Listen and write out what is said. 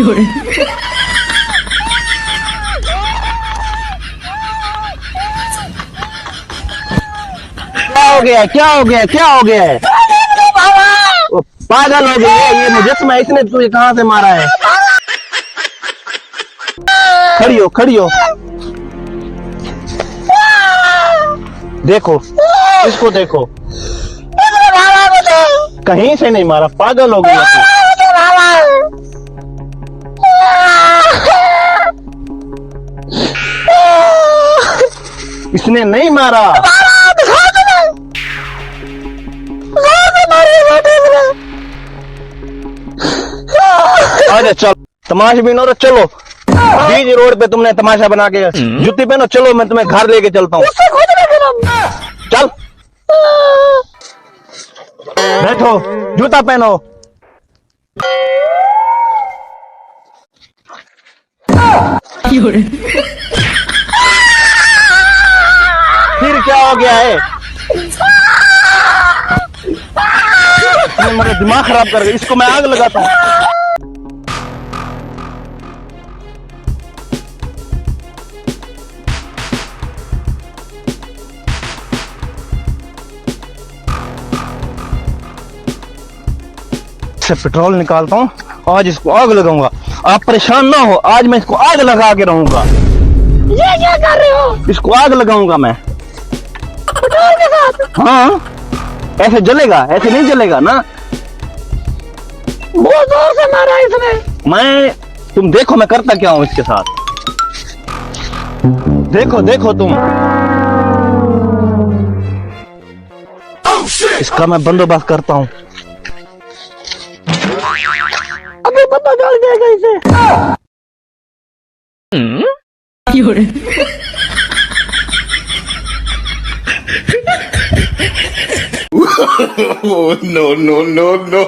क्या हो गया, क्या हो गया, क्या हो गया है? वो पागल हो गई है, ये मुजस्समा इसने तुझे कहाँ से मारा है? खड़ी हो, खड़ी हो। देखो, इसको देखो। कहीं से नहीं मारा, पागल हो गया तू। इसने नहीं मारा। अरे चलो, तमाशा भी नो, चलो बीच रोड पे तुमने तमाशा बना के जूती पहनो, चलो मैं तुम्हें घर लेके चलता हूँ। चल बैठो, जूता पहनो। फिर क्या हो गया है? मेरा दिमाग खराब कर गया, इसको मैं आग लगाता हूँ। से पेट्रोल निकालता हूँ, आज इसको आग लगाऊंगा। आप परेशान ना हो, आज मैं इसको आग लगा के रहूंगा। ये क्या कर रहे हो? इसको आग लगाऊंगा मैं। पेट्रोल के साथ? हाँ, ऐसे जलेगा, ऐसे नहीं जलेगा ना। बहुत जोर से मारा इसने। तुम देखो मैं करता क्या हूँ इसके साथ। देखो देखो तुम, इसका मैं बंदोबस्त करता हूँ। अभी पता चल जाएगा इसे। Oh, no, no, no, no.